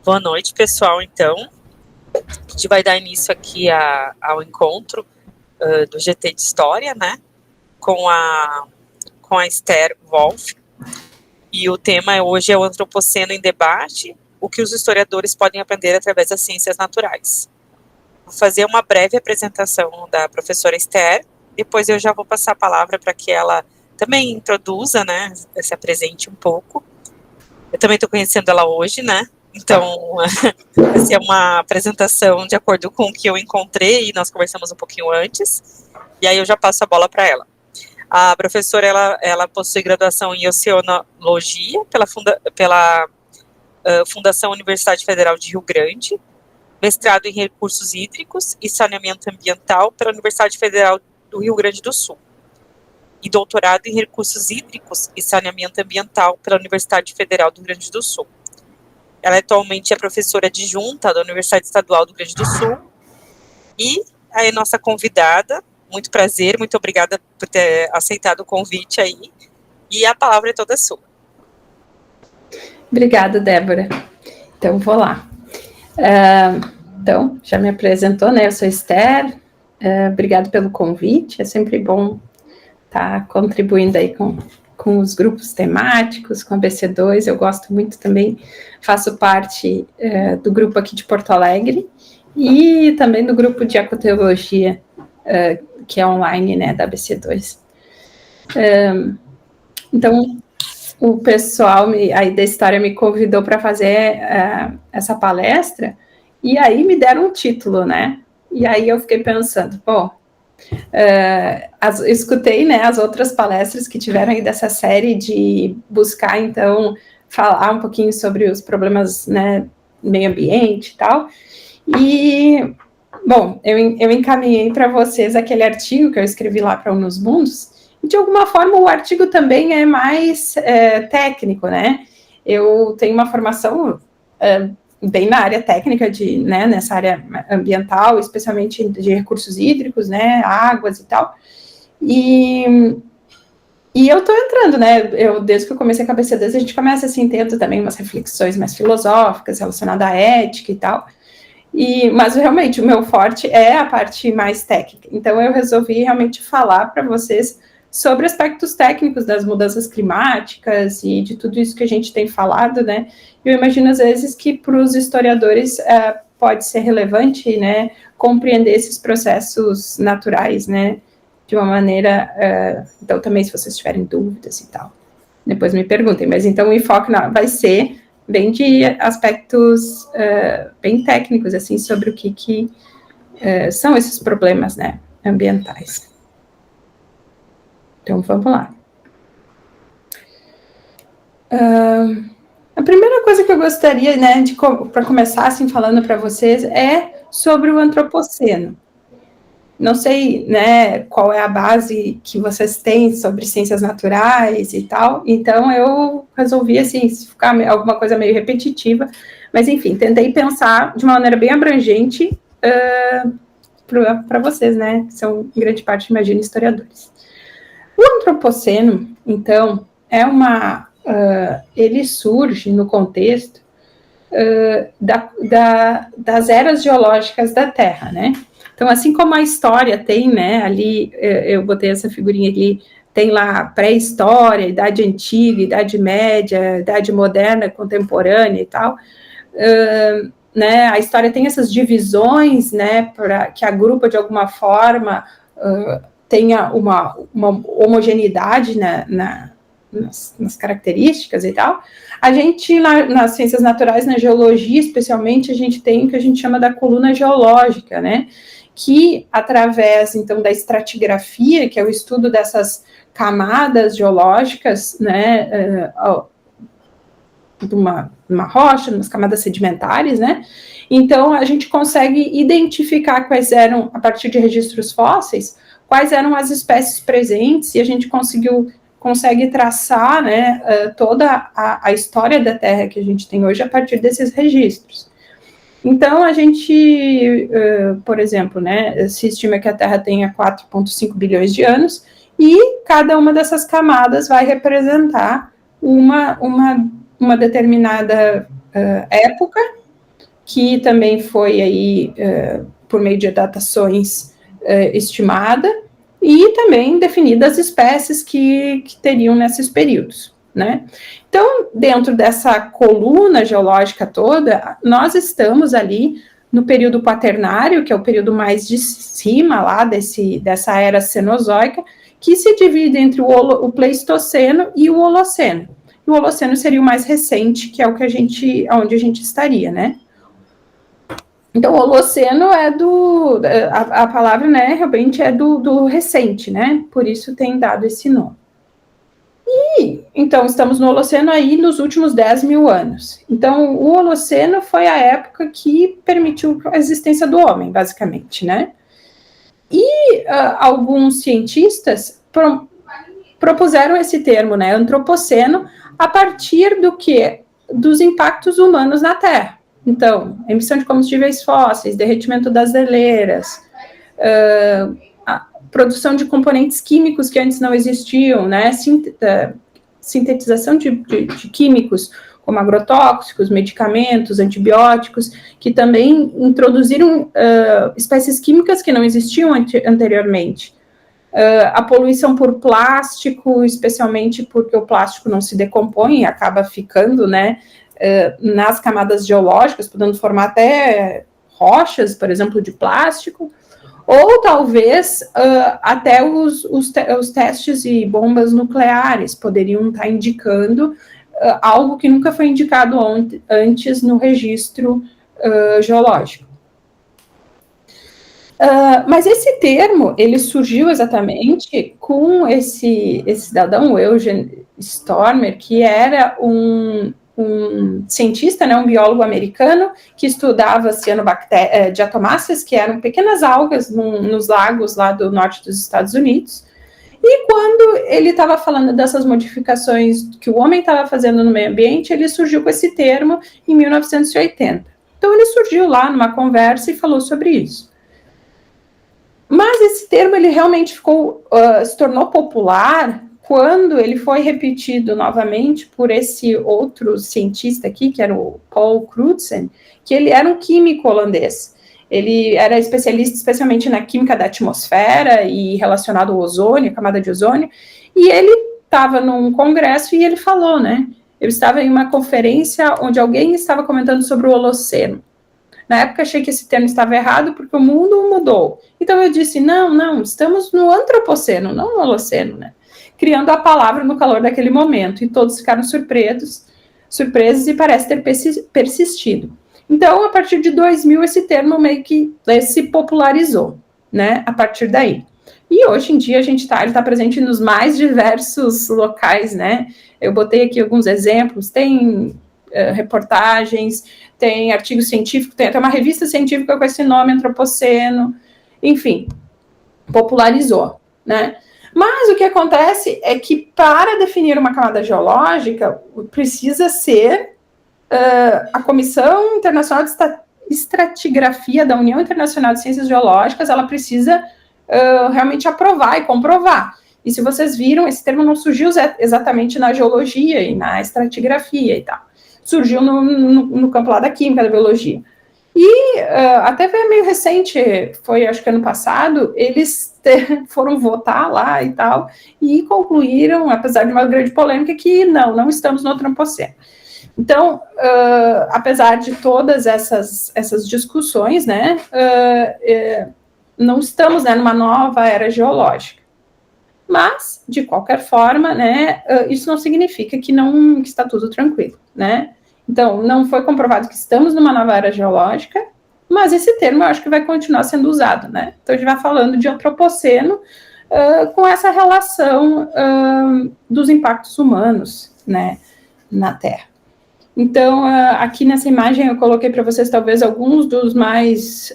Boa noite, pessoal. Então, a gente vai dar início aqui ao encontro do GT de História, né? Com a Esther Wolff. E o tema hoje é o Antropoceno em Debate, o que os historiadores podem aprender através das ciências naturais. Vou fazer uma breve apresentação da professora Esther, depois eu já vou passar a palavra para que ela também introduza, né? Se apresente um pouco. Eu também estou conhecendo ela hoje, né? Então, vai ser uma apresentação de acordo com o que eu encontrei e nós conversamos um pouquinho antes, e aí eu já passo a bola para ela. A professora, ela possui graduação em Oceanologia pela Fundação Universidade Federal de Rio Grande, mestrado em Recursos Hídricos e Saneamento Ambiental pela Universidade Federal do Rio Grande do Sul, e doutorado em Recursos Hídricos e Saneamento Ambiental pela Universidade Federal do Rio Grande do Sul. Ela atualmente é professora adjunta da Universidade Estadual do Rio Grande do Sul. E a nossa convidada, muito prazer, muito obrigada por ter aceitado o convite aí. E a palavra é toda sua. Obrigada, Débora. Então, vou lá. Então, já me apresentou, né? Eu sou Esther. Obrigado pelo convite. É sempre bom estar contribuindo aí com os grupos temáticos, com a BC2, eu gosto muito também, faço parte do grupo aqui de Porto Alegre, e também do grupo de Ecoteologia, que é online, né, da BC2. Então, o pessoal aí da História me convidou para fazer essa palestra, e aí me deram um título, né, e aí eu fiquei pensando, bom, escutei, né, as outras palestras que tiveram aí dessa série de buscar, então, falar um pouquinho sobre os problemas, né, meio ambiente e tal, e, bom, eu encaminhei para vocês aquele artigo que eu escrevi lá para Nos Mundos, e de alguma forma o artigo também é mais técnico, né, eu tenho uma formação bem na área técnica, né, nessa área ambiental, especialmente de recursos hídricos, né, águas e tal, e eu estou entrando, né, desde que eu comecei a BC2, a gente começa assim, tendo também umas reflexões mais filosóficas, relacionadas à ética e tal, mas realmente o meu forte é a parte mais técnica, então eu resolvi realmente falar para vocês sobre aspectos técnicos das mudanças climáticas e de tudo isso que a gente tem falado, né, eu imagino às vezes que para os historiadores pode ser relevante, né, compreender esses processos naturais, né, de uma maneira, então também se vocês tiverem dúvidas e tal, depois me perguntem, mas então o enfoque vai ser bem de aspectos bem técnicos, assim, sobre o que são esses problemas, né, ambientais. Então, vamos lá. A primeira coisa que eu gostaria, né, para começar, assim, falando para vocês, é sobre o Antropoceno. Não sei, né, qual é a base que vocês têm sobre ciências naturais e tal, então eu resolvi, assim, ficar alguma coisa meio repetitiva, mas, enfim, tentei pensar de uma maneira bem abrangente para vocês, né, que são, em grande parte, imagino, historiadores. O Antropoceno, então, ele surge no contexto das eras geológicas da Terra, né? Então, assim como a história tem, né, ali, eu botei essa figurinha ali, tem lá pré-história, Idade Antiga, Idade Média, Idade Moderna, Contemporânea e tal, né, a história tem essas divisões, né, para que agrupa de alguma forma, tenha uma homogeneidade nas características e tal. A gente, nas ciências naturais, na geologia especialmente, a gente tem o que a gente chama da coluna geológica, né, que através, então, da estratigrafia, que é o estudo dessas camadas geológicas, né, de uma rocha, umas camadas sedimentares, né, então a gente consegue identificar quais eram, a partir de registros fósseis, quais eram as espécies presentes, e a gente consegue traçar, né, toda a história da Terra que a gente tem hoje a partir desses registros. Então, a gente, por exemplo, né, se estima que a Terra tenha 4,5 bilhões de anos, e cada uma dessas camadas vai representar uma determinada época, que também foi aí, por meio de datações estimada, e também definidas as espécies que teriam nesses períodos, né? Então, dentro dessa coluna geológica toda, nós estamos ali no período quaternário, que é o período mais de cima lá dessa era cenozoica, que se divide entre o Pleistoceno e o Holoceno. E o Holoceno seria o mais recente, que é o que onde a gente estaria, né? Então, o Holoceno a palavra, né, realmente é do recente, né? Por isso tem dado esse nome. E, então, estamos no Holoceno aí nos últimos 10 mil anos. Então, o Holoceno foi a época que permitiu a existência do homem, basicamente, né? E alguns cientistas propuseram esse termo, né, antropoceno, a partir do quê? Dos impactos humanos na Terra. Então, emissão de combustíveis fósseis, derretimento das geleiras, a produção de componentes químicos que antes não existiam, né? Sintetização de químicos, como agrotóxicos, medicamentos, antibióticos, que também introduziram espécies químicas que não existiam anteriormente. A poluição por plástico, especialmente porque o plástico não se decompõe e acaba ficando, né, nas camadas geológicas, podendo formar até rochas, por exemplo, de plástico, ou talvez até os testes e bombas nucleares poderiam estar indicando algo que nunca foi indicado antes no registro geológico. Mas esse termo, ele surgiu exatamente com esse cidadão, Eugen Stormer, que era um cientista, né, um biólogo americano, que estudava diatomáceas, que eram pequenas algas nos lagos lá do norte dos Estados Unidos. E quando ele estava falando dessas modificações que o homem estava fazendo no meio ambiente, ele surgiu com esse termo em 1980. Então, ele surgiu lá numa conversa e falou sobre isso. Mas esse termo, ele realmente se tornou popular quando ele foi repetido novamente por esse outro cientista aqui, que era o Paul Crutzen, que ele era um químico holandês. Ele era especialista especialmente na química da atmosfera e relacionado ao ozônio, camada de ozônio, e ele estava num congresso e ele falou, né? Eu estava em uma conferência onde alguém estava comentando sobre o Holoceno. Na época achei que esse termo estava errado porque o mundo mudou. Então eu disse, não, estamos no Antropoceno, não no Holoceno, né? Criando a palavra no calor daquele momento. E todos ficaram surpresos e parece ter persistido. Então, a partir de 2000, esse termo meio que se popularizou, né? A partir daí. E hoje em dia ele está presente nos mais diversos locais, né? Eu botei aqui alguns exemplos, tem reportagens, tem artigo científico, tem até uma revista científica com esse nome, Antropoceno, enfim, popularizou, né? Mas o que acontece é que para definir uma camada geológica precisa ser a Comissão Internacional de Estratigrafia da União Internacional de Ciências Geológicas, ela precisa realmente aprovar e comprovar. E se vocês viram, esse termo não surgiu exatamente na geologia e na estratigrafia e tal. Surgiu no campo lá da química, da biologia. E até foi meio recente, foi acho que ano passado, eles foram votar lá e tal, e concluíram, apesar de uma grande polêmica, que não estamos no Antropoceno. Então, apesar de todas essas discussões, né, não estamos, né, numa nova era geológica. Mas, de qualquer forma, né, isso não significa que está tudo tranquilo, né? Então, não foi comprovado que estamos numa nova era geológica, mas esse termo eu acho que vai continuar sendo usado, né? Então, a gente vai falando de antropoceno com essa relação dos impactos humanos, né, na Terra. Então, aqui nessa imagem eu coloquei para vocês talvez alguns dos mais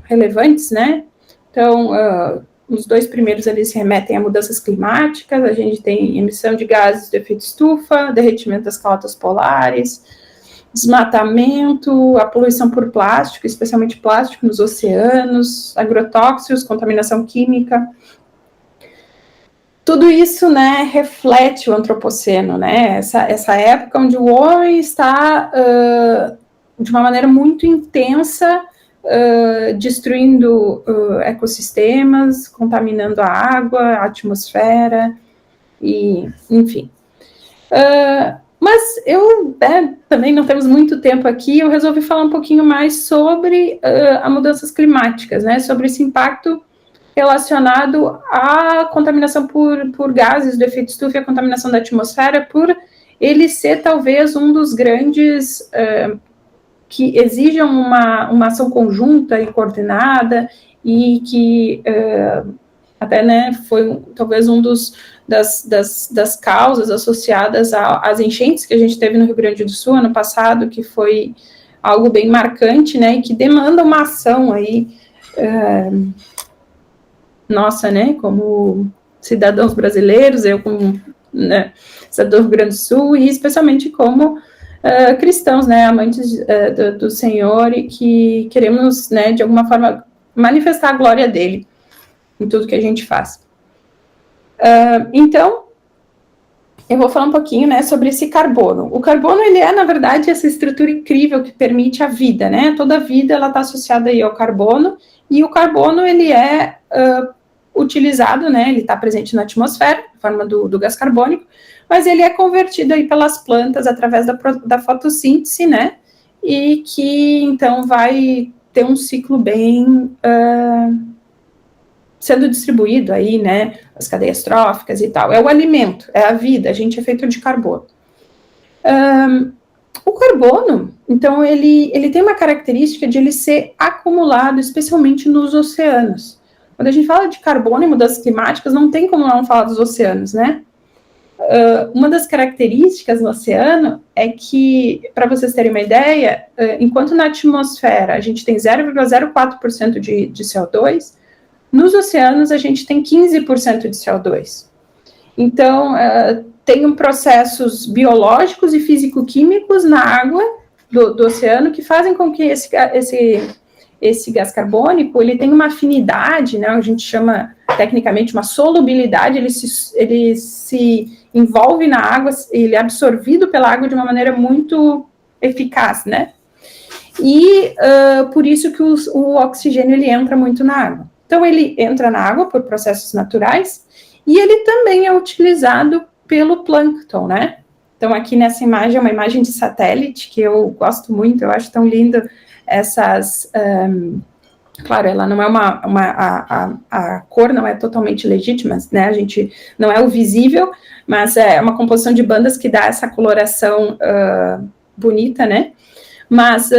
relevantes, né? Então, os dois primeiros eles remetem a mudanças climáticas, a gente tem emissão de gases de efeito estufa, derretimento das calotas polares, desmatamento, a poluição por plástico, especialmente plástico nos oceanos, agrotóxicos, contaminação química. Tudo isso, né, reflete o antropoceno, né, essa época onde o homem está de uma maneira muito intensa, destruindo ecossistemas, contaminando a água, a atmosfera, e, enfim. Mas também não temos muito tempo aqui, eu resolvi falar um pouquinho mais sobre as mudanças climáticas, né, sobre esse impacto relacionado à contaminação por gases do efeito estufa e a contaminação da atmosfera, por ele ser talvez um dos grandes que exijam uma ação conjunta e coordenada, e que até, né, foi talvez das causas associadas às enchentes que a gente teve no Rio Grande do Sul ano passado, que foi algo bem marcante, né, e que demanda uma ação aí, nossa, né, como cidadãos brasileiros, eu como, né, cidadão do Rio Grande do Sul, e especialmente como cristãos, né, amantes do Senhor, e que queremos, né, de alguma forma, manifestar a glória dele em tudo que a gente faz. Então, eu vou falar um pouquinho, né, sobre esse carbono. O carbono, ele é, na verdade, essa estrutura incrível que permite a vida, né? Toda a vida, ela está associada aí ao carbono, e o carbono, ele é utilizado, né, ele está presente na atmosfera, na forma do gás carbônico, mas ele é convertido aí pelas plantas através da fotossíntese, né, e que, então, vai ter um ciclo bem sendo distribuído aí, né, as cadeias tróficas e tal. É o alimento, é a vida, a gente é feito de carbono. O carbono, então, ele tem uma característica de ele ser acumulado, especialmente nos oceanos. Quando a gente fala de carbono e mudanças climáticas, não tem como não falar dos oceanos, né? Uma das características no oceano é que, para vocês terem uma ideia, enquanto na atmosfera a gente tem 0,04% de CO2, nos oceanos a gente tem 15% de CO2. Então, tem processos biológicos e físico-químicos na água do oceano que fazem com que esse gás carbônico, ele tem uma afinidade, né, a gente chama tecnicamente uma solubilidade, ele se envolve na água, ele é absorvido pela água de uma maneira muito eficaz, né, e por isso que o oxigênio, ele entra muito na água. Então, ele entra na água por processos naturais, e ele também é utilizado pelo plâncton, né, então aqui nessa imagem é uma imagem de satélite, que eu gosto muito, eu acho tão lindo essas, claro, ela não é a cor não é totalmente legítima, né, a gente, não é o visível, mas é uma composição de bandas que dá essa coloração bonita, né, mas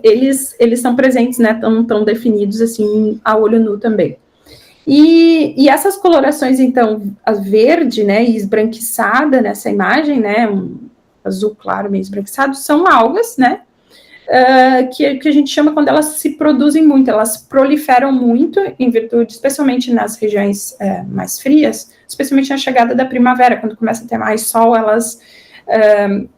eles estão presentes, né, tão definidos assim, a olho nu também. E essas colorações, então, a verde, né, e esbranquiçada nessa imagem, né, um azul claro meio esbranquiçado, são algas, né, que a gente chama quando elas se produzem muito, elas proliferam muito em virtude, especialmente nas regiões mais frias, especialmente na chegada da primavera, quando começa a ter mais sol, elas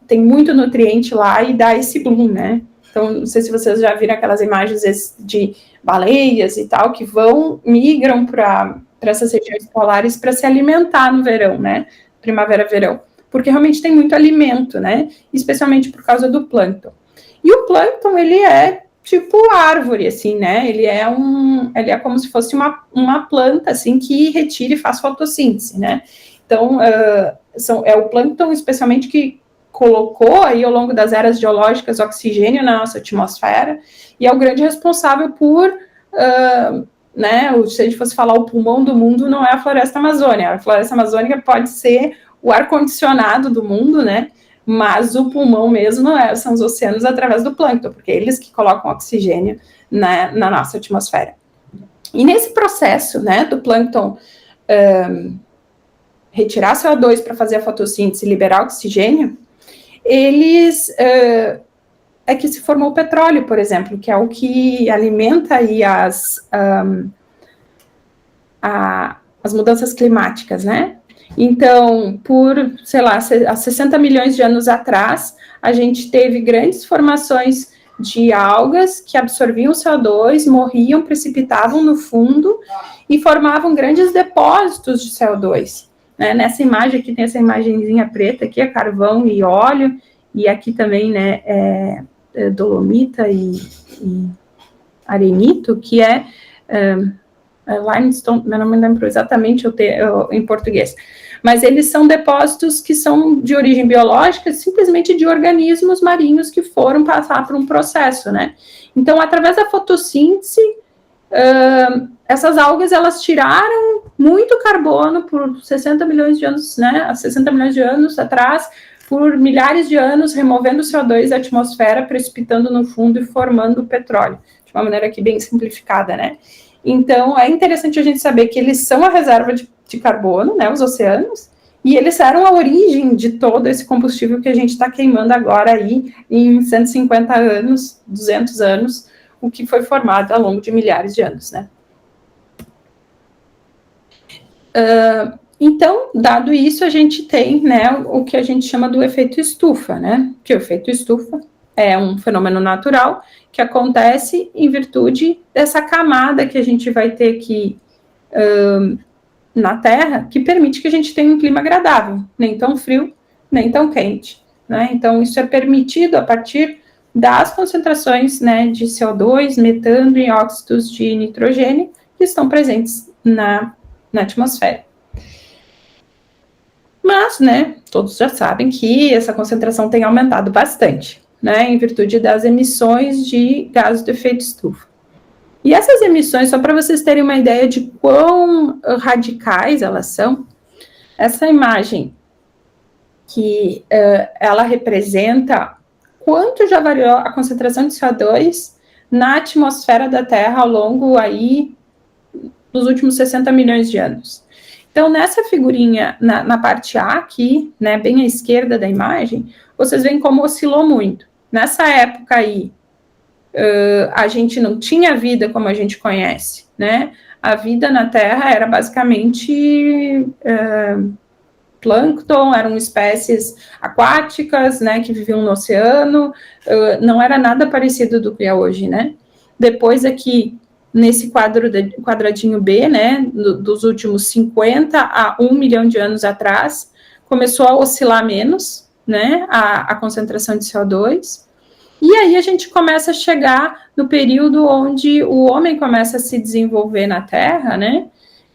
têm muito nutriente lá e dá esse bloom, né? Então, não sei se vocês já viram aquelas imagens de baleias e tal, que migram para essas regiões polares para se alimentar no verão, né? Primavera, verão. Porque realmente tem muito alimento, né? Especialmente por causa do plâncton. E o plâncton, ele é tipo árvore, assim, né? Ele é como se fosse uma planta, assim, que retira e faz fotossíntese, né? Então, é o plâncton, especialmente, que colocou aí ao longo das eras geológicas oxigênio na nossa atmosfera, e é o grande responsável por, né, se a gente fosse falar o pulmão do mundo, não é a floresta amazônica. A floresta amazônica pode ser o ar-condicionado do mundo, né, mas o pulmão mesmo são os oceanos através do plâncton, porque eles que colocam oxigênio na nossa atmosfera. E nesse processo, né, do plâncton retirar CO2 para fazer a fotossíntese e liberar oxigênio, é que se formou o petróleo, por exemplo, que é o que alimenta aí as mudanças climáticas, né? Então, sei lá, há 60 milhões de anos atrás, a gente teve grandes formações de algas que absorviam CO2, morriam, precipitavam no fundo e formavam grandes depósitos de CO2. Né? Nessa imagem aqui, tem essa imagenzinha preta aqui, é carvão e óleo, e aqui também, né, dolomita e arenito, que é limestone, eu não me lembro exatamente em português, mas eles são depósitos que são de origem biológica, simplesmente de organismos marinhos que foram passar por um processo, né? Então, através da fotossíntese, essas algas, elas tiraram muito carbono por 60 milhões de anos, né? Há 60 milhões de anos atrás, por milhares de anos, removendo o CO2 da atmosfera, precipitando no fundo e formando o petróleo, de uma maneira aqui bem simplificada, né? Então, é interessante a gente saber que eles são a reserva de carbono, né, os oceanos, e eles eram a origem de todo esse combustível que a gente está queimando agora aí em 150 anos, 200 anos, o que foi formado ao longo de milhares de anos, né. Então, dado isso, a gente tem, né, o que a gente chama do efeito estufa, né, que o efeito estufa é um fenômeno natural que acontece em virtude dessa camada que a gente vai ter aqui na Terra, que permite que a gente tenha um clima agradável, nem tão frio, nem tão quente, né? Então, isso é permitido a partir das concentrações, né, de CO2, metano e óxidos de nitrogênio que estão presentes na atmosfera. Mas, né, todos já sabem que essa concentração tem aumentado bastante, né, em virtude das emissões de gases do efeito estufa. E essas emissões, só para vocês terem uma ideia de quão radicais elas são, essa imagem que ela representa quanto já variou a concentração de CO2 na atmosfera da Terra ao longo aí dos últimos 60 milhões de anos. Então, nessa figurinha, na parte A aqui, né, bem à esquerda da imagem, vocês veem como oscilou muito. Nessa época aí, a gente não tinha vida como a gente conhece, né? A vida na Terra era basicamente plâncton, eram espécies aquáticas, né, que viviam no oceano, não era nada parecido do que é hoje, né? Depois aqui, nesse quadradinho B, né, dos últimos 50 a 1 milhão de anos atrás, começou a oscilar menos, né, a concentração de CO2, e aí a gente começa a chegar no período onde o homem começa a se desenvolver na Terra, né,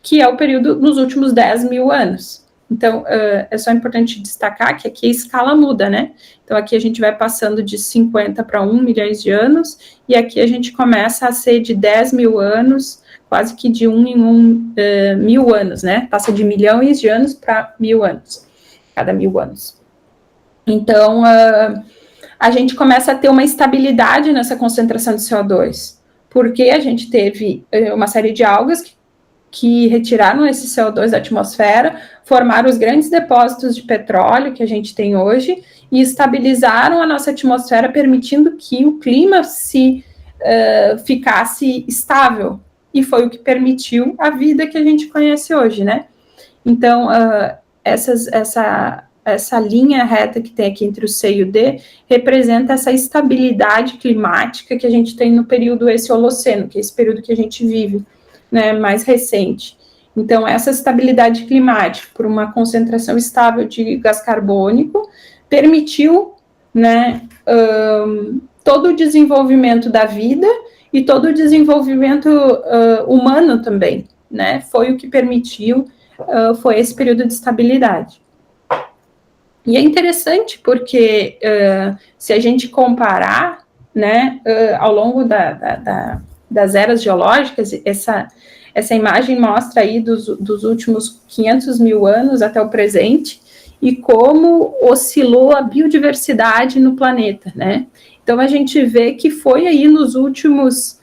que é o período nos últimos 10 mil anos. Então, é só importante destacar que aqui a escala muda, né? Então, aqui a gente vai passando de 50 para 1 milhões de anos, e aqui a gente começa a ser de 10 mil anos, quase que de 1 em 1 mil anos, né? Passa de milhões de anos para 1000 anos, cada 1000 anos. Então, a gente começa a ter uma estabilidade nessa concentração de CO2, porque a gente teve uma série de algas que retiraram esse CO2 da atmosfera, formaram os grandes depósitos de petróleo que a gente tem hoje e estabilizaram a nossa atmosfera, permitindo que o clima ficasse estável. E foi o que permitiu a vida que a gente conhece hoje, né? Então, essa linha reta que tem aqui entre o C e o D representa essa estabilidade climática que a gente tem no período esse Holoceno, que é esse período que a gente vive, né, mais recente. Então, essa estabilidade climática, por uma concentração estável de gás carbônico, permitiu, né, todo o desenvolvimento da vida e todo o desenvolvimento humano também, né, foi o que permitiu, foi esse período de estabilidade. E é interessante porque, se a gente comparar, né, ao longo das eras geológicas, essa imagem mostra aí dos últimos 500 mil anos até o presente, e como oscilou a biodiversidade no planeta, né? Então, a gente vê que foi aí nos últimos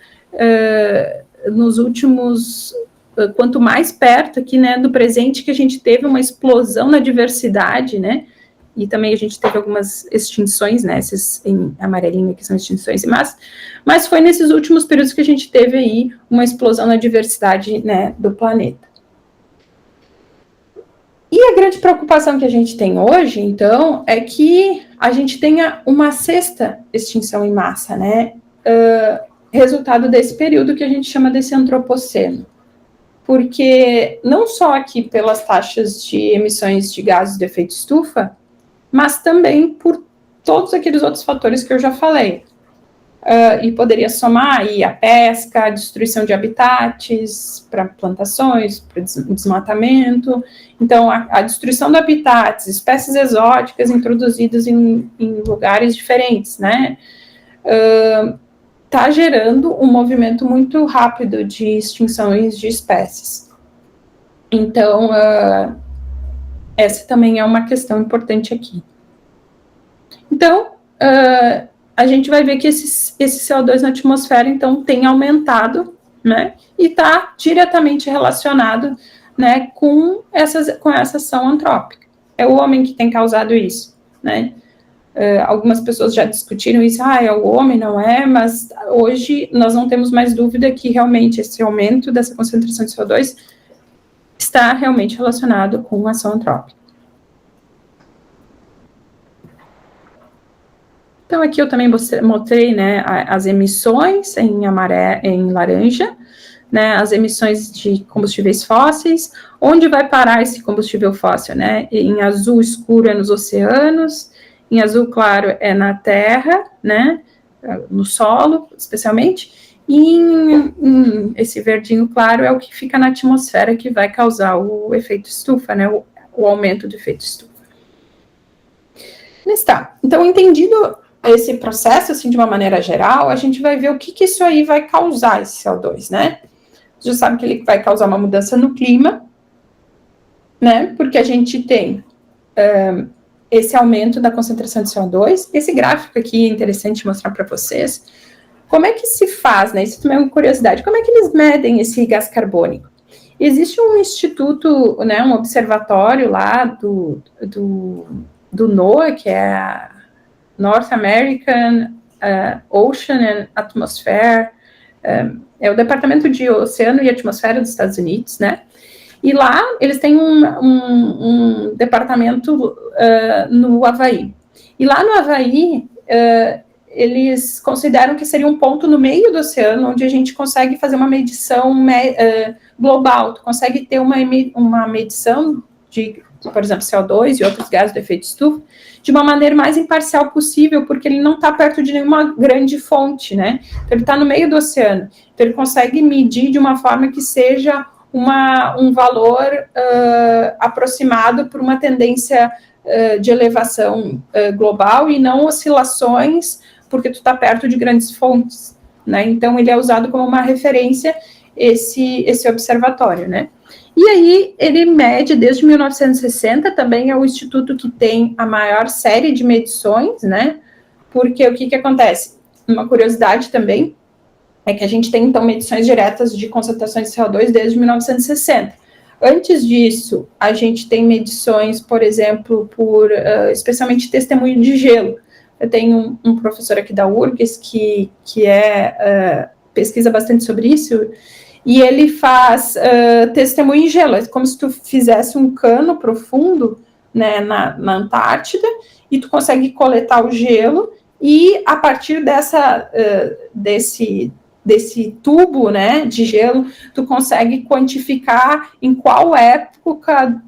quanto mais perto aqui, né, do presente, que a gente teve uma explosão na diversidade, né? E também a gente teve algumas extinções, né, esses em amarelinho aqui são extinções, mas foi nesses últimos períodos que a gente teve aí uma explosão na diversidade, né, do planeta. E a grande preocupação que a gente tem hoje, então, é que a gente tenha uma sexta extinção em massa, né, resultado desse período que a gente chama desse antropoceno. Porque não só aqui pelas taxas de emissões de gases de efeito estufa, mas também por todos aqueles outros fatores que eu já falei. e poderia somar aí a pesca, a destruição de habitats para plantações, para desmatamento. Então, a destruição de habitats, espécies exóticas introduzidas em lugares diferentes, né? Está gerando um movimento muito rápido de extinções de espécies. Então, essa também é uma questão importante aqui. Então, a gente vai ver que esse CO2 na atmosfera, então, tem aumentado, né, e está diretamente relacionado, né, com essa ação antrópica. É o homem que tem causado isso, né. Algumas pessoas já discutiram isso, é o homem, não é, mas hoje nós não temos mais dúvida que realmente esse aumento dessa concentração de CO2 está realmente relacionado com a ação antrópica. Então, aqui eu também mostrei, né, as emissões em laranja, né, as emissões de combustíveis fósseis, onde vai parar esse combustível fóssil, né, em azul escuro é nos oceanos, em azul claro é na terra, né, no solo, especialmente, e em esse verdinho claro é o que fica na atmosfera, que vai causar o efeito estufa, né, o aumento do efeito estufa. Está. Então, entendido esse processo, assim, de uma maneira geral, a gente vai ver o que isso aí vai causar, esse CO2, né? Você já sabe que ele vai causar uma mudança no clima, né? Porque a gente tem esse aumento da concentração de CO2. Esse gráfico aqui é interessante mostrar para vocês. Como é que se faz, né? Isso também é uma curiosidade. Como é que eles medem esse gás carbônico? Existe um instituto, né, um observatório lá do NOAA, que é a North American Ocean and Atmosphere, é o Departamento de Oceano e Atmosfera dos Estados Unidos, né? E lá eles têm um departamento no Havaí. E lá no Havaí, eles consideram que seria um ponto no meio do oceano onde a gente consegue fazer uma medição global. Tu consegue ter uma medição de, por exemplo, CO2 e outros gases do efeito estufa, de uma maneira mais imparcial possível, porque ele não está perto de nenhuma grande fonte, né? Então, ele está no meio do oceano. Então, ele consegue medir de uma forma que seja um valor aproximado por uma tendência de elevação global e não oscilações, porque tu está perto de grandes fontes, né? Então, ele é usado como uma referência, esse observatório, né? E aí, ele mede desde 1960, também é o instituto que tem a maior série de medições, né? Porque o que acontece? Uma curiosidade também é que a gente tem, então, medições diretas de concentrações de CO2 desde 1960. Antes disso, a gente tem medições, por exemplo, especialmente testemunho de gelo. Eu tenho um professor aqui da URGS que pesquisa bastante sobre isso, e ele faz testemunho em gelo. É como se tu fizesse um cano profundo, né, na Antártida, e tu consegue coletar o gelo, e a partir desse tubo, né, de gelo, tu consegue quantificar em qual época,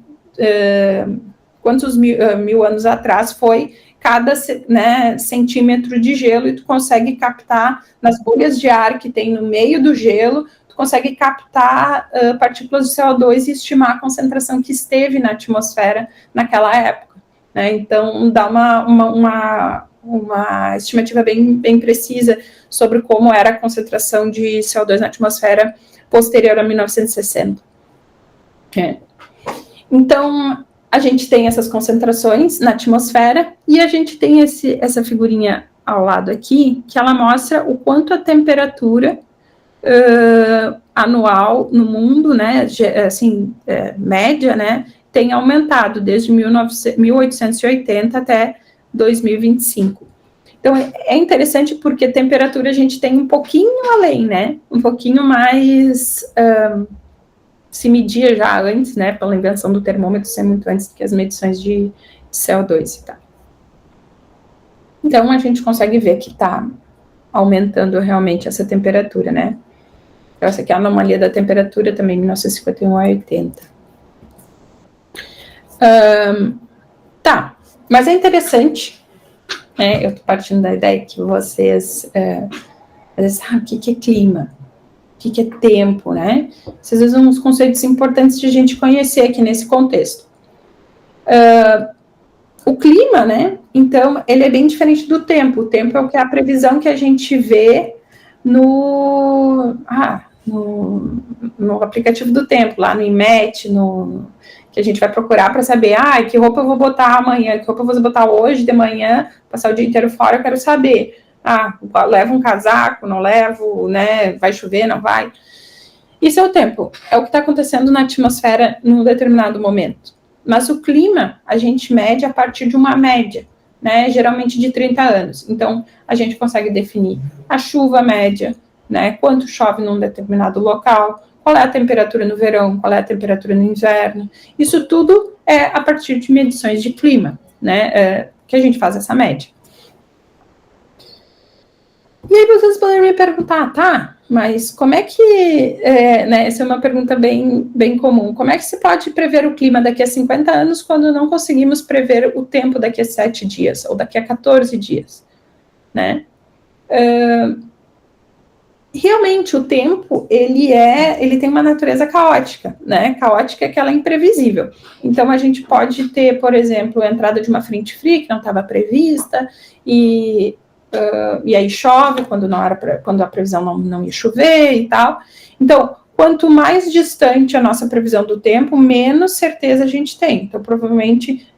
quantos mil anos atrás foi cada, né, centímetro de gelo, e tu consegue captar nas bolhas de ar que tem no meio do gelo, tu consegue captar partículas de CO2 e estimar a concentração que esteve na atmosfera naquela época, né? Então, dá uma estimativa bem precisa sobre como era a concentração de CO2 na atmosfera posterior a 1960. Então, a gente tem essas concentrações na atmosfera, e a gente tem essa figurinha ao lado aqui, que ela mostra o quanto a temperatura anual no mundo, né, assim, média, né, tem aumentado desde 1880 até 2025. Então, é interessante porque temperatura a gente tem um pouquinho além, né, um pouquinho mais, se media já antes, né, pela invenção do termômetro ser muito antes do que as medições de CO2 e tal. Então, a gente consegue ver que está aumentando realmente essa temperatura, né. Então, essa aqui é a anomalia da temperatura também, 1951 a 80. Tá, mas é interessante né? Eu estou partindo da ideia que vocês, o que é clima? O que é tempo, né? Esses são uns conceitos importantes de a gente conhecer aqui nesse contexto. O clima, né? Então, ele é bem diferente do tempo. O tempo é o que é a previsão que a gente vê no aplicativo do tempo, lá no IMET, que a gente vai procurar para saber, que roupa eu vou botar amanhã, que roupa eu vou botar hoje de manhã, passar o dia inteiro fora, eu quero saber. Levo um casaco, não levo, né? Vai chover, não vai? Isso é o tempo, é o que está acontecendo na atmosfera num determinado momento. Mas o clima, a gente mede a partir de uma média, né? Geralmente de 30 anos. Então, a gente consegue definir a chuva média, né? Quanto chove num determinado local, qual é a temperatura no verão, qual é a temperatura no inverno. Isso tudo é a partir de medições de clima, né? Que a gente faz essa média. E aí vocês podem me perguntar, tá, mas como é que, né, essa é uma pergunta bem comum, como é que se pode prever o clima daqui a 50 anos quando não conseguimos prever o tempo daqui a 7 dias, ou daqui a 14 dias, né? Realmente, o tempo, ele tem uma natureza caótica, né? Caótica é que ela é imprevisível. Então, a gente pode ter, por exemplo, a entrada de uma frente fria que não estava prevista, e aí chove quando a previsão não ia chover e tal. Então, quanto mais distante a nossa previsão do tempo, menos certeza a gente tem. Então, provavelmente,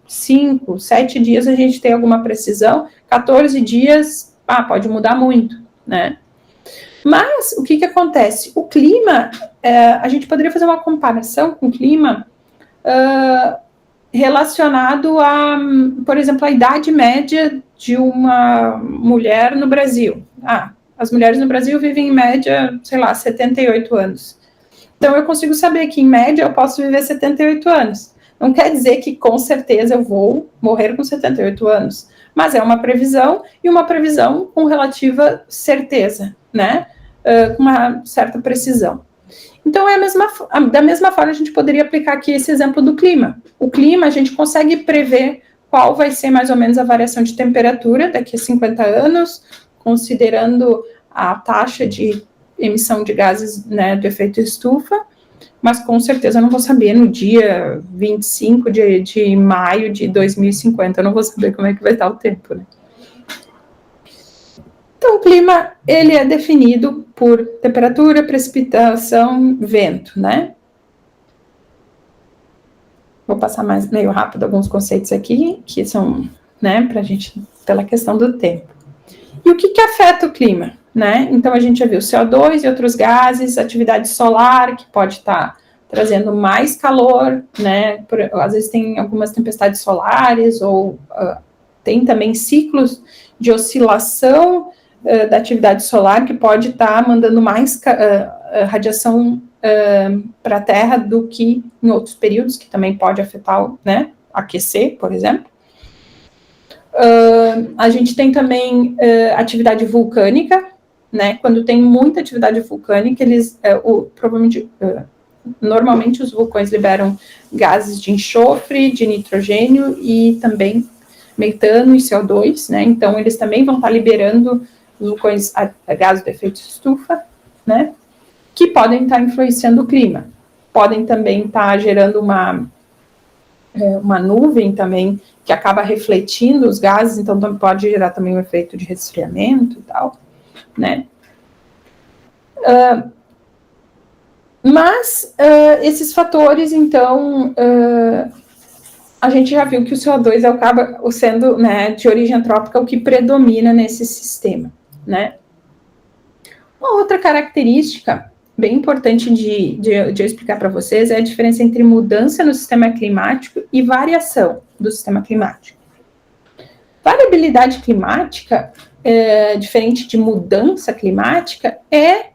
5, 7 dias a gente tem alguma precisão, 14 dias, pode mudar muito, né? Mas, o que acontece? O clima, a gente poderia fazer uma comparação com o clima relacionado a, por exemplo, a idade média de uma mulher no Brasil. As mulheres no Brasil vivem em média, 78 anos. Então, eu consigo saber que, em média, eu posso viver 78 anos. Não quer dizer que, com certeza, eu vou morrer com 78 anos. Mas é uma previsão, e uma previsão com relativa certeza, né? Com uma certa precisão. Então, da mesma forma, a gente poderia aplicar aqui esse exemplo do clima. O clima, a gente consegue prever qual vai ser mais ou menos a variação de temperatura daqui a 50 anos, considerando a taxa de emissão de gases, né, do efeito estufa, mas com certeza eu não vou saber no dia 25 de maio de 2050, eu não vou saber como é que vai estar o tempo, né? Então, o clima, ele é definido por temperatura, precipitação, vento, né? Vou passar meio rápido alguns conceitos aqui, que são, né, pela questão do tempo. E o que afeta o clima, né? Então, a gente já viu CO2 e outros gases, atividade solar, que pode estar trazendo mais calor, né? Às vezes tem algumas tempestades solares, ou tem também ciclos de oscilação da atividade solar, que pode estar mandando mais radiação para a Terra do que em outros períodos, que também pode afetar, né, aquecer, por exemplo. A gente tem também atividade vulcânica, né? Quando tem muita atividade vulcânica, normalmente os vulcões liberam gases de enxofre, de nitrogênio e também metano e CO2, né? Então, eles também vão estar liberando os vulcões a gases de efeito estufa, né? Que podem estar influenciando o clima. Podem também estar gerando uma nuvem também, que acaba refletindo os gases, então pode gerar também um efeito de resfriamento e tal, né? Mas esses fatores, então, a gente já viu que o CO2 acaba sendo, né, de origem antrópica, o que predomina nesse sistema, né? Uma outra característica bem importante de eu explicar para vocês é a diferença entre mudança no sistema climático e variação do sistema climático. Variabilidade climática, diferente de mudança climática, é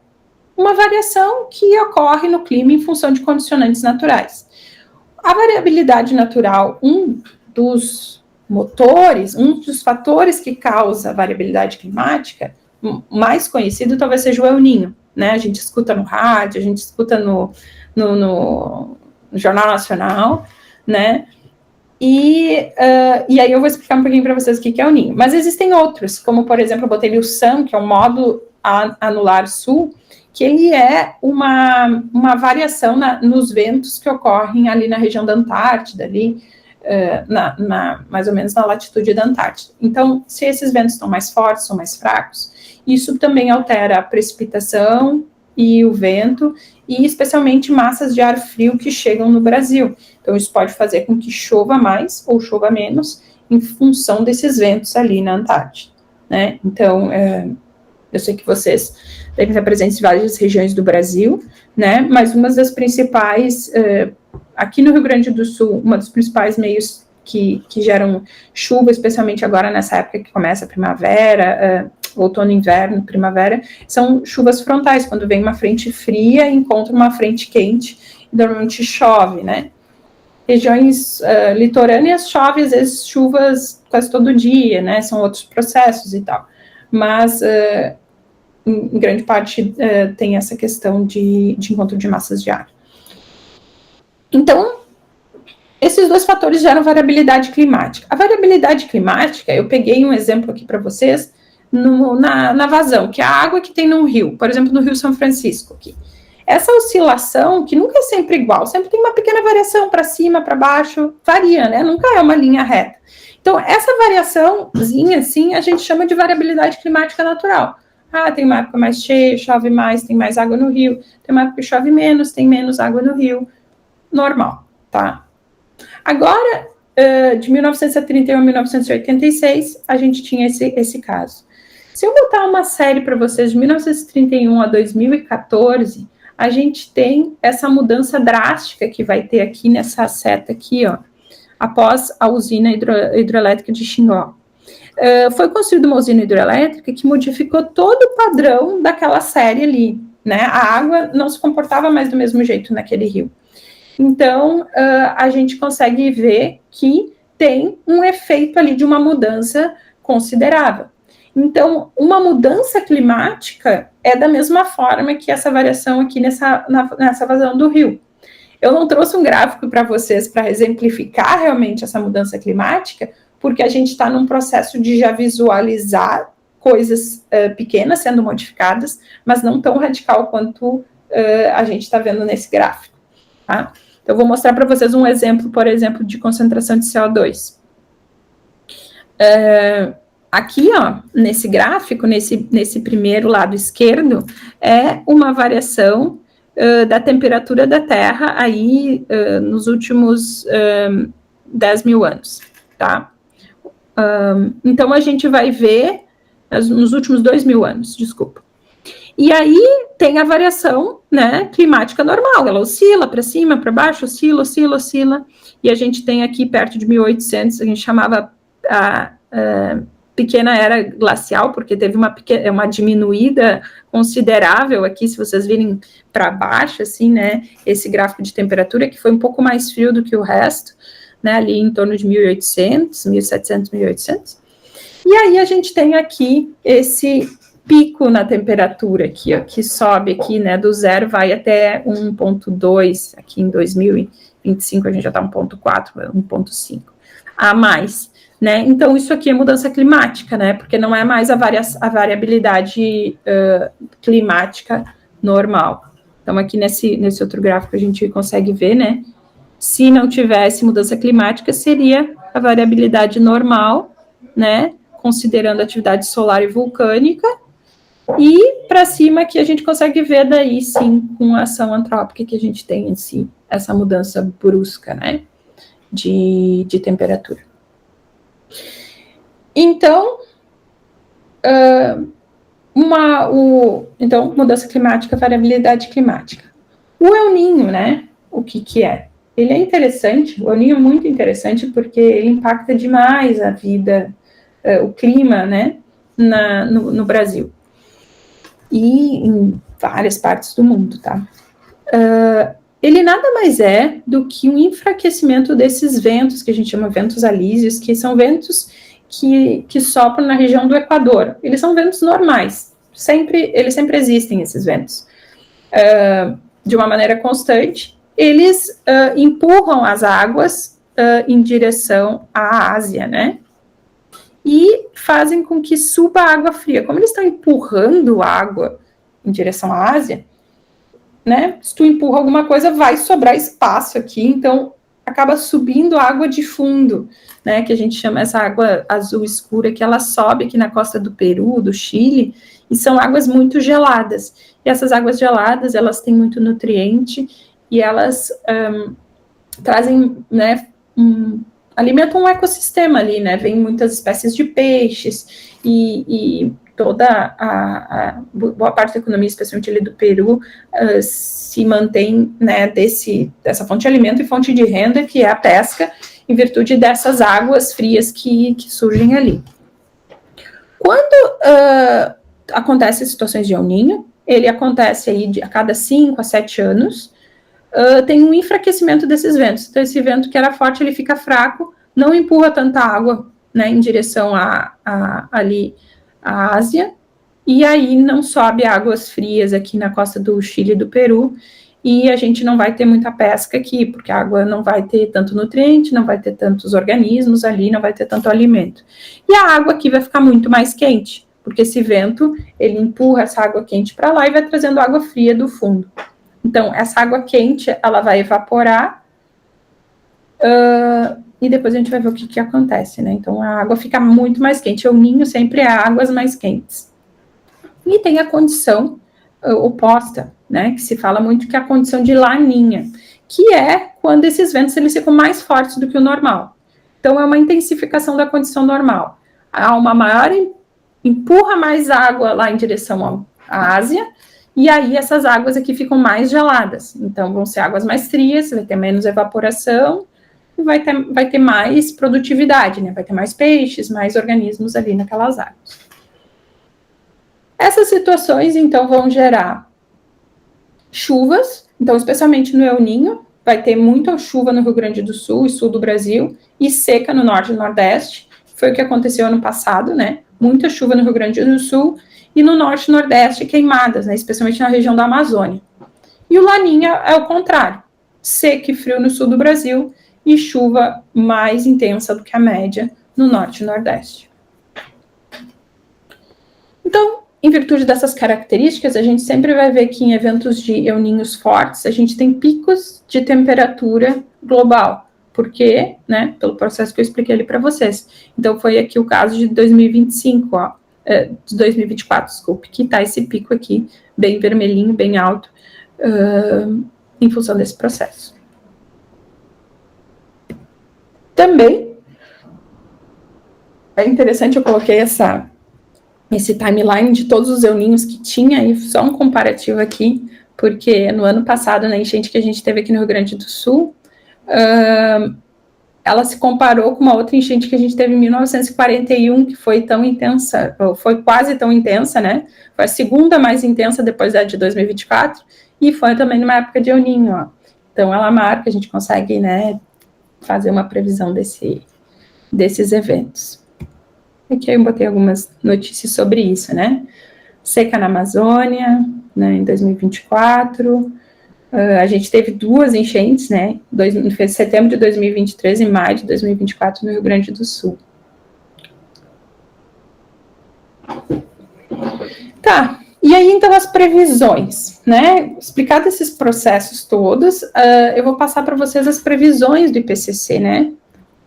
uma variação que ocorre no clima em função de condicionantes naturais. A variabilidade natural, um dos fatores que causa a variabilidade climática, mais conhecido talvez seja o El Niño, né? A gente escuta no rádio, a gente escuta no Jornal Nacional, né? E aí eu vou explicar um pouquinho para vocês o que é o ninho. Mas existem outros, como, por exemplo, eu botei ali o SAM, que é o módulo anular sul, que ele é uma variação nos ventos que ocorrem ali na região da Antártida, ali, mais ou menos na latitude da Antártida. Então, se esses ventos estão mais fortes, são mais fracos, isso também altera a precipitação e o vento, e especialmente massas de ar frio que chegam no Brasil. Então, isso pode fazer com que chova mais ou chova menos em função desses ventos ali na Antártida, né? Então, eu sei que vocês devem estar presentes em várias regiões do Brasil, né? Mas uma das principais, aqui no Rio Grande do Sul, uma dos principais meios que geram chuva, especialmente agora nessa época que começa a primavera, outono, inverno, primavera, são chuvas frontais, quando vem uma frente fria e encontra uma frente quente, e normalmente chove, né? Regiões litorâneas chove, às vezes chuvas quase todo dia, né? São outros processos e tal. Mas, em grande parte, tem essa questão de encontro de massas de ar. Então, esses dois fatores geram variabilidade climática. A variabilidade climática, eu peguei um exemplo aqui para vocês, na vazão, que é a água que tem num rio, por exemplo, no Rio São Francisco aqui. Essa oscilação, que nunca é sempre igual, sempre tem uma pequena variação para cima, para baixo, varia, né? Nunca é uma linha reta. Então, essa variaçãozinha, assim, a gente chama de variabilidade climática natural. Tem uma época mais cheia, chove mais, tem mais água no rio. Tem uma época que chove menos, tem menos água no rio. Normal, tá? Agora, de 1931 a 1986, a gente tinha esse caso. Se eu botar uma série para vocês de 1931 a 2014, a gente tem essa mudança drástica que vai ter aqui nessa seta aqui, ó, após a usina hidroelétrica de Xingó. Foi construída uma usina hidroelétrica que modificou todo o padrão daquela série ali, né? A água não se comportava mais do mesmo jeito naquele rio. Então, a gente consegue ver que tem um efeito ali de uma mudança considerável. Então, uma mudança climática é da mesma forma que essa variação aqui nessa vazão do rio. Eu não trouxe um gráfico para vocês para exemplificar realmente essa mudança climática, porque a gente está num processo de já visualizar coisas pequenas sendo modificadas, mas não tão radical quanto a gente está vendo nesse gráfico, tá? Então, eu vou mostrar para vocês um exemplo, por exemplo, de concentração de CO2. Aqui, ó, nesse gráfico, nesse primeiro lado esquerdo, é uma variação da temperatura da Terra aí nos últimos 10 mil anos, tá? Então, a gente vai ver nos últimos 2 mil anos, desculpa. E aí tem a variação, né, climática normal, ela oscila para cima, para baixo, oscila, e a gente tem aqui perto de 1800, a gente chamava a pequena era glacial, porque teve uma diminuída considerável aqui, se vocês virem para baixo, assim, né, esse gráfico de temperatura, que foi um pouco mais frio do que o resto, né, ali em torno de 1800, 1700, 1800, e aí a gente tem aqui esse pico na temperatura aqui, ó, que sobe aqui, né, do 0 vai até 1,2, aqui em 2025 a gente já está 1,4, 1,5 a mais, né, então isso aqui é mudança climática, né, porque não é mais a variabilidade climática normal. Então aqui nesse outro gráfico a gente consegue ver, né, se não tivesse mudança climática seria a variabilidade normal, né, considerando a atividade solar e vulcânica, e para cima que a gente consegue ver daí, sim, com a ação antrópica que a gente tem em si, essa mudança brusca, né, de temperatura. Então, mudança climática, variabilidade climática. O El Niño, né, o que é? Ele é interessante, o El Niño é muito interessante porque ele impacta demais a vida, o clima, né, no Brasil. E em várias partes do mundo, tá? Ele nada mais é do que um enfraquecimento desses ventos, que a gente chama ventos alísios, que são ventos que sopram na região do Equador. Eles são ventos normais, eles sempre existem, esses ventos. De uma maneira constante, eles empurram as águas em direção à Ásia, né? E fazem com que suba a água fria. Como eles estão empurrando água em direção à Ásia, né? Se tu empurra alguma coisa, vai sobrar espaço aqui, então acaba subindo água de fundo, né? Que a gente chama essa água azul escura, que ela sobe aqui na costa do Peru, do Chile, e são águas muito geladas. E essas águas geladas, elas têm muito nutriente e elas trazem, né, alimentam um ecossistema ali, né? Vem muitas espécies de peixes e toda a boa parte da economia, especialmente ali do Peru, se mantém, né, dessa fonte de alimento e fonte de renda, que é a pesca, em virtude dessas águas frias que surgem ali. Quando acontecem situações de El Niño, ele acontece aí a cada 5 a 7 anos, tem um enfraquecimento desses ventos. Então, esse vento que era forte, ele fica fraco, não empurra tanta água, né, em direção ali à Ásia, e aí não sobe águas frias aqui na costa do Chile e do Peru, e a gente não vai ter muita pesca aqui, porque a água não vai ter tanto nutriente, não vai ter tantos organismos ali, não vai ter tanto alimento. E a água aqui vai ficar muito mais quente, porque esse vento, ele empurra essa água quente para lá e vai trazendo água fria do fundo. Então, essa água quente, ela vai evaporar, e depois a gente vai ver o que acontece, né? Então, a água fica muito mais quente. O Ninho sempre é águas mais quentes. E tem a condição oposta, né? Que se fala muito que é a condição de laninha, que é quando esses ventos eles ficam mais fortes do que o normal. Então, é uma intensificação da condição normal. Há uma maior, empurra mais água lá em direção à Ásia, e aí essas águas aqui ficam mais geladas. Então, vão ser águas mais frias, vai ter menos evaporação, e vai ter mais produtividade, né? Vai ter mais peixes, mais organismos ali naquelas águas. Essas situações, então, vão gerar chuvas, então, especialmente no El Niño, vai ter muita chuva no Rio Grande do Sul e sul do Brasil, e seca no norte e nordeste, foi o que aconteceu ano passado, né? Muita chuva no Rio Grande do Sul, e no norte e nordeste queimadas, né? Especialmente na região da Amazônia. E o Laninha é o contrário, seca e frio no sul do Brasil, e chuva mais intensa do que a média no norte e nordeste. Então, em virtude dessas características, a gente sempre vai ver que em eventos de El Niños fortes, a gente tem picos de temperatura global. Por quê? Né? Pelo processo que eu expliquei ali para vocês. Então, foi aqui o caso de 2025, de 2024, desculpe, que está esse pico aqui, bem vermelhinho, bem alto, em função desse processo. Também é interessante, eu coloquei esse timeline de todos os El Niños que tinha, e só um comparativo aqui, porque no ano passado, na enchente que a gente teve aqui no Rio Grande do Sul, ela se comparou com uma outra enchente que a gente teve em 1941, que foi tão intensa, ou foi quase tão intensa, né? Foi a segunda mais intensa depois da de 2024, e foi também numa época de El Niño, ó. Então, ela marca, a gente consegue, né, fazer uma previsão desses eventos. Aqui eu botei algumas notícias sobre isso, né? Seca na Amazônia, né, em 2024. A gente teve 2 enchentes, né? Em setembro de 2023 e maio de 2024 no Rio Grande do Sul. Tá, e aí então as previsões, né? Explicados esses processos todos, eu vou passar para vocês as previsões do IPCC, né?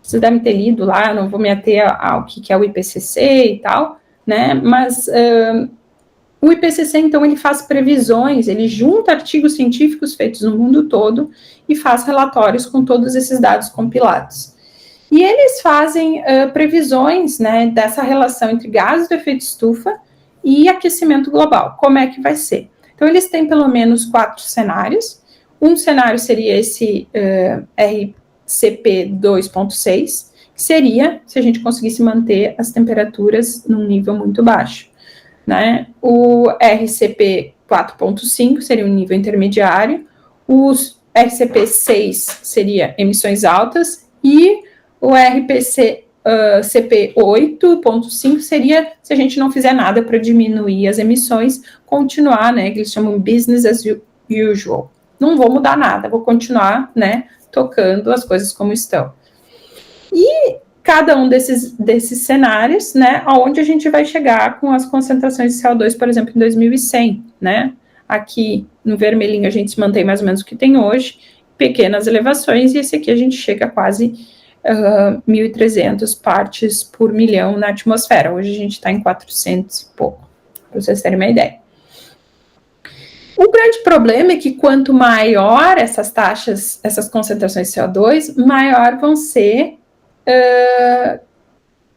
Vocês devem ter lido lá, não vou me ater ao que é o IPCC e tal, né? Mas o IPCC, então, ele faz previsões, ele junta artigos científicos feitos no mundo todo e faz relatórios com todos esses dados compilados. E eles fazem previsões, né, dessa relação entre gases do efeito estufa e aquecimento global. Como é que vai ser? Então, eles têm pelo menos 4 cenários. Um cenário seria esse RCP 2.6, que seria se a gente conseguisse manter as temperaturas num nível muito baixo, né? O RCP 4.5 seria um nível intermediário, o RCP 6 seria emissões altas, e o CP 8.5 seria se a gente não fizer nada para diminuir as emissões, continuar, né, que eles chamam business as usual. Não vou mudar nada, vou continuar, né, tocando as coisas como estão. E cada um desses cenários, né, aonde a gente vai chegar com as concentrações de CO2, por exemplo, em 2100, né? Aqui no vermelhinho a gente mantém mais ou menos o que tem hoje, pequenas elevações, e esse aqui a gente chega a quase 1.300 partes por milhão na atmosfera. Hoje a gente está em 400 e pouco, para vocês terem uma ideia. O grande problema é que quanto maior essas taxas, essas concentrações de CO2, maior vão ser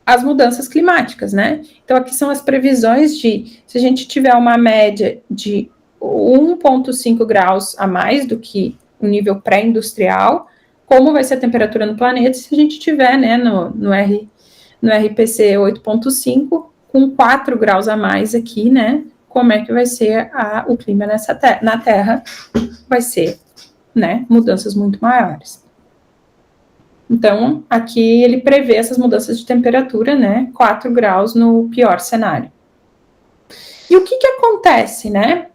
as mudanças climáticas, né? Então, aqui são as previsões de, se a gente tiver uma média de 1,5 graus a mais do que o nível pré-industrial, como vai ser a temperatura no planeta, se a gente tiver, né, no RPC 8,5, com 4 graus a mais aqui, né, como é que vai ser o clima na Terra, vai ser, né, mudanças muito maiores. Então, aqui ele prevê essas mudanças de temperatura, né, 4 graus no pior cenário. E o que acontece, né?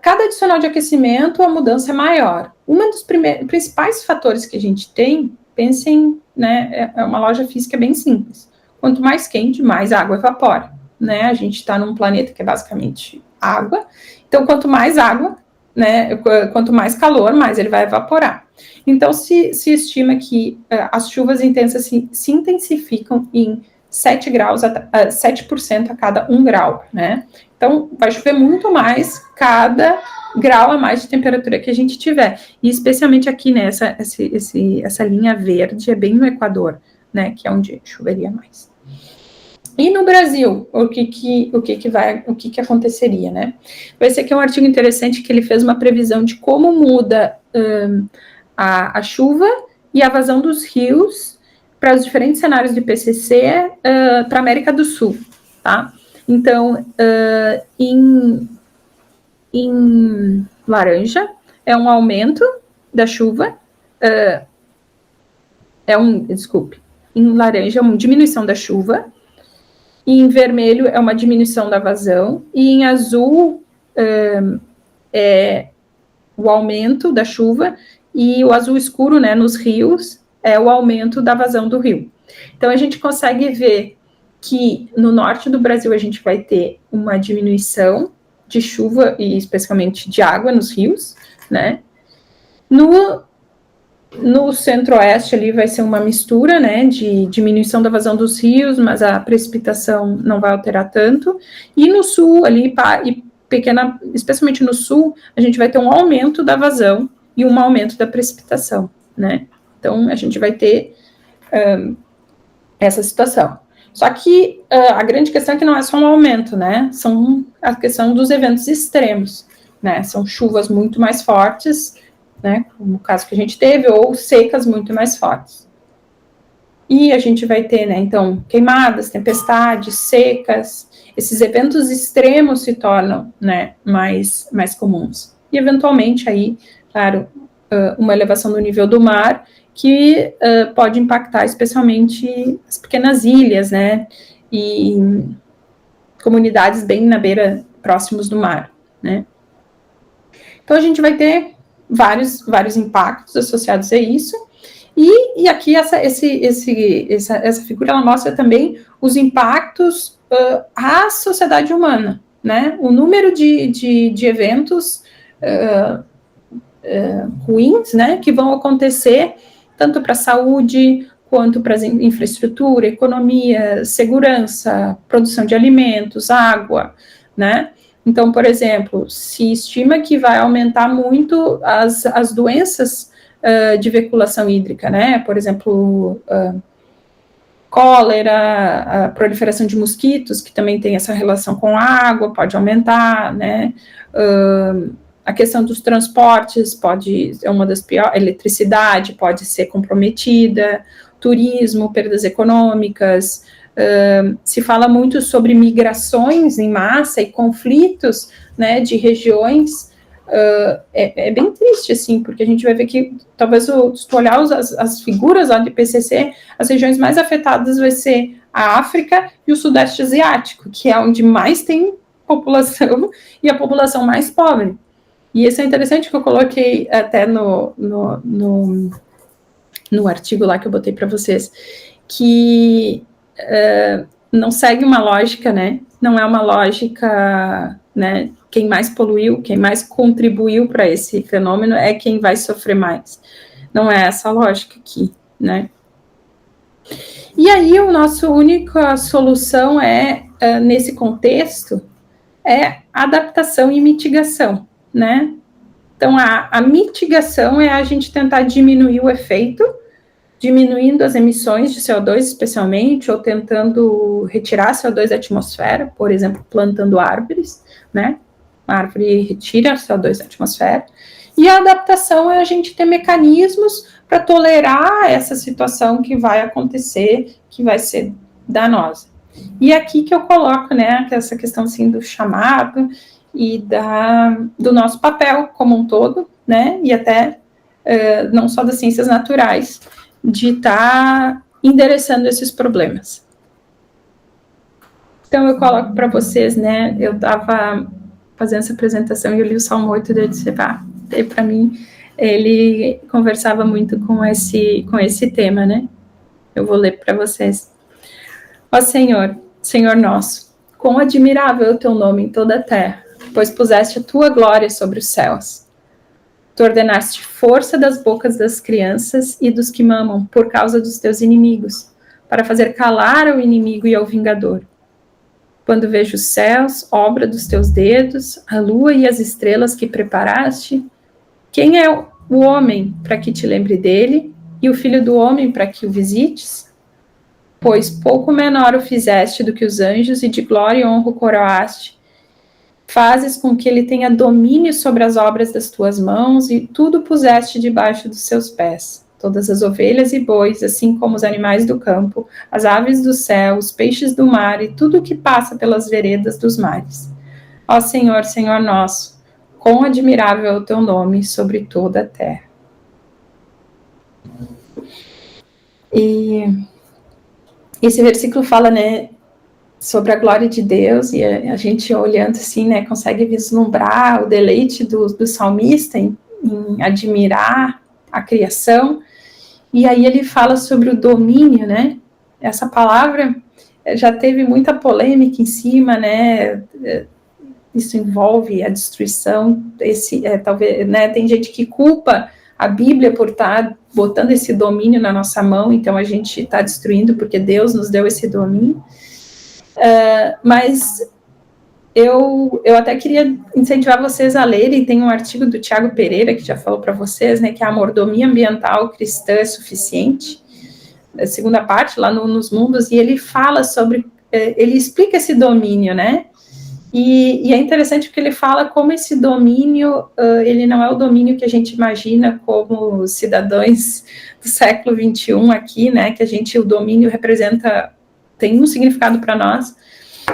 Cada adicional de aquecimento, a mudança é maior. Um dos principais fatores que a gente tem, pensem, né, é uma loja física bem simples. Quanto mais quente, mais água evapora, né? A gente está num planeta que é basicamente água. Então, quanto mais água, né, quanto mais calor, mais ele vai evaporar. Então, se estima que as chuvas intensas se intensificam em 7% a cada 1 grau, né? Então, vai chover muito mais cada grau a mais de temperatura que a gente tiver. E especialmente aqui, né, essa linha verde é bem no Equador, né, que é onde choveria mais. E no Brasil, o que aconteceria, né? Esse aqui é um artigo interessante que ele fez uma previsão de como muda a chuva e a vazão dos rios para os diferentes cenários de IPCC para a América do Sul, tá? Então, em laranja é um aumento da chuva, em laranja é uma diminuição da chuva, e em vermelho é uma diminuição da vazão, e em azul é o aumento da chuva, e o azul escuro, né, nos rios, é o aumento da vazão do rio. Então, a gente consegue ver que no norte do Brasil a gente vai ter uma diminuição de chuva e especificamente de água nos rios, né? No centro-oeste ali vai ser uma mistura, né, de diminuição da vazão dos rios, mas a precipitação não vai alterar tanto. E no sul ali, especialmente no sul, a gente vai ter um aumento da vazão e um aumento da precipitação, né? Então, a gente vai ter essa situação. Só que a grande questão é que não é só um aumento, né? São a questão dos eventos extremos, né? São chuvas muito mais fortes, né? Como o caso que a gente teve, ou secas muito mais fortes. E a gente vai ter, né? Então, queimadas, tempestades, secas. Esses eventos extremos se tornam, né, mais comuns. E, eventualmente, aí, claro, uma elevação do nível do mar, que pode impactar especialmente as pequenas ilhas, né, e comunidades bem na beira, próximos do mar, né. Então, a gente vai ter vários impactos associados a isso, e aqui essa figura, ela mostra também os impactos à sociedade humana, né, o número de eventos ruins, né, que vão acontecer tanto para a saúde, quanto para a infraestrutura, economia, segurança, produção de alimentos, água, né? Então, por exemplo, se estima que vai aumentar muito as doenças de veiculação hídrica, né? Por exemplo, cólera, a proliferação de mosquitos, que também tem essa relação com a água, pode aumentar, né? A questão dos transportes é uma das piores, eletricidade pode ser comprometida, turismo, perdas econômicas, se fala muito sobre migrações em massa e conflitos, né, de regiões, é bem triste, assim, porque a gente vai ver que, talvez, se tu olhar as figuras lá do IPCC, as regiões mais afetadas vai ser a África e o Sudeste Asiático, que é onde mais tem população e a população mais pobre. E isso é interessante que eu coloquei até no no artigo lá que eu botei para vocês, que não segue uma lógica, né? Não é uma lógica, né? Quem mais poluiu, quem mais contribuiu para esse fenômeno é quem vai sofrer mais. Não é essa a lógica aqui, né? E aí, a nossa única solução nesse contexto, é adaptação e mitigação, né? Então, a mitigação é a gente tentar diminuir o efeito, diminuindo as emissões de CO2, especialmente, ou tentando retirar CO2 da atmosfera, por exemplo, plantando árvores, né? A árvore retira CO2 da atmosfera. E a adaptação é a gente ter mecanismos para tolerar essa situação que vai acontecer, que vai ser danosa. E aqui que eu coloco, né, essa questão assim do chamado e do nosso papel como um todo, né, e até não só das ciências naturais, de estar endereçando esses problemas. Então eu coloco para vocês, né, eu estava fazendo essa apresentação e eu li o Salmo 8 e eu disse, para mim, ele conversava muito com esse tema, né? Eu vou ler para vocês. Ó Senhor, Senhor nosso, quão admirável é o teu nome em toda a terra, pois puseste a tua glória sobre os céus. Tu ordenaste força das bocas das crianças e dos que mamam por causa dos teus inimigos, para fazer calar ao inimigo e ao vingador. Quando vejo os céus, obra dos teus dedos, a lua e as estrelas que preparaste, quem é o homem para que te lembre dele, e o filho do homem para que o visites? Pois pouco menor o fizeste do que os anjos, e de glória e honra o coroaste. Fazes com que ele tenha domínio sobre as obras das tuas mãos, e tudo puseste debaixo dos seus pés. Todas as ovelhas e bois, assim como os animais do campo, as aves do céu, os peixes do mar, e tudo o que passa pelas veredas dos mares. Ó Senhor, Senhor nosso, quão admirável é o teu nome sobre toda a terra. E esse versículo fala, né, sobre a glória de Deus, e a gente olhando assim, né, consegue vislumbrar o deleite do salmista em admirar a criação. E aí ele fala sobre o domínio, né? Essa palavra já teve muita polêmica em cima, né? Isso envolve a destruição, talvez, né? Tem gente que culpa a Bíblia por estar botando esse domínio na nossa mão, então a gente está destruindo porque Deus nos deu esse domínio. Mas eu até queria incentivar vocês a lerem, tem um artigo do Tiago Pereira, que já falou para vocês, né, que a mordomia ambiental cristã é suficiente, a segunda parte, lá nos mundos, e ele fala sobre, ele explica esse domínio, né, e é interessante porque ele fala como esse domínio, ele não é o domínio que a gente imagina como cidadãos do século XXI aqui, né, que o domínio representa, tem um significado para nós,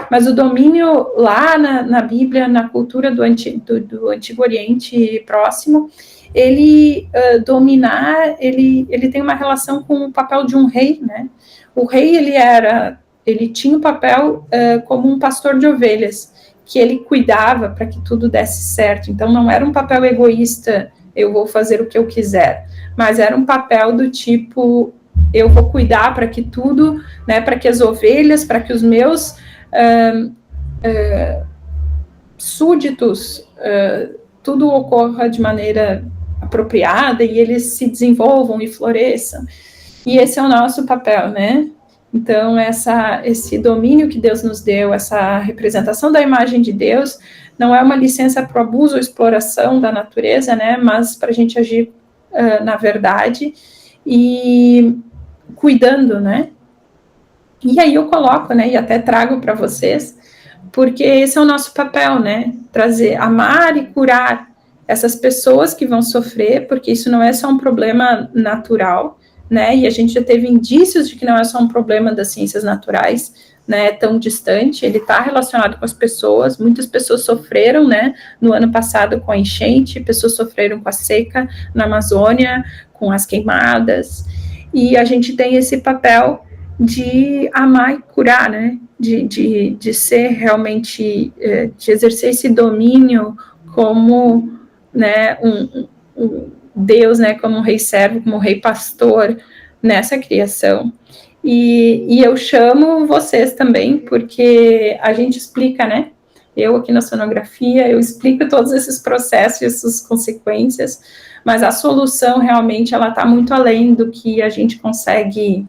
mas o domínio lá na Bíblia, na cultura do Antigo Oriente Próximo, ele dominar, ele tem uma relação com o papel de um rei, né? O rei, ele tinha o papel como um pastor de ovelhas, que ele cuidava para que tudo desse certo. Então, não era um papel egoísta, eu vou fazer o que eu quiser, mas era um papel do tipo, eu vou cuidar para que tudo, né, para que as ovelhas, para que os meus súditos, tudo ocorra de maneira apropriada e eles se desenvolvam e floresçam. E esse é o nosso papel, né? Então, esse domínio que Deus nos deu, essa representação da imagem de Deus, não é uma licença para o abuso ou exploração da natureza, né? Mas para a gente agir na verdade e cuidando, né? E aí eu coloco, né, e até trago para vocês, porque esse é o nosso papel, né, amar e curar essas pessoas que vão sofrer, porque isso não é só um problema natural, né, e a gente já teve indícios de que não é só um problema das ciências naturais, né, tão distante, ele está relacionado com as pessoas, muitas pessoas sofreram, né, no ano passado com a enchente, pessoas sofreram com a seca na Amazônia, com as queimadas, e a gente tem esse papel de amar e curar, né, de ser realmente, de exercer esse domínio como, né, Deus, né, como um rei servo, como um rei pastor nessa criação. E eu chamo vocês também, porque a gente explica, né? Eu aqui na sonografia, eu explico todos esses processos e essas consequências, mas a solução realmente ela está muito além do que a gente consegue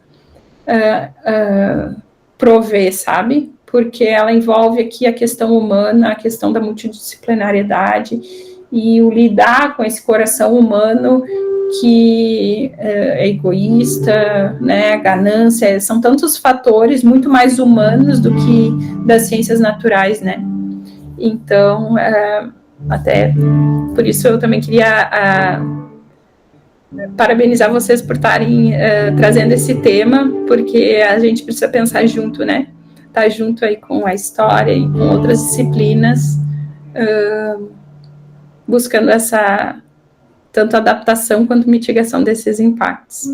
prover, sabe? Porque ela envolve aqui a questão humana, a questão da multidisciplinariedade e o lidar com esse coração humano que é egoísta, né, ganância, são tantos fatores muito mais humanos do que das ciências naturais, né? Então, até por isso eu também queria parabenizar vocês por estarem trazendo esse tema, porque a gente precisa pensar junto, né? Tá junto aí com a história e com outras disciplinas, buscando essa tanto adaptação quanto mitigação desses impactos.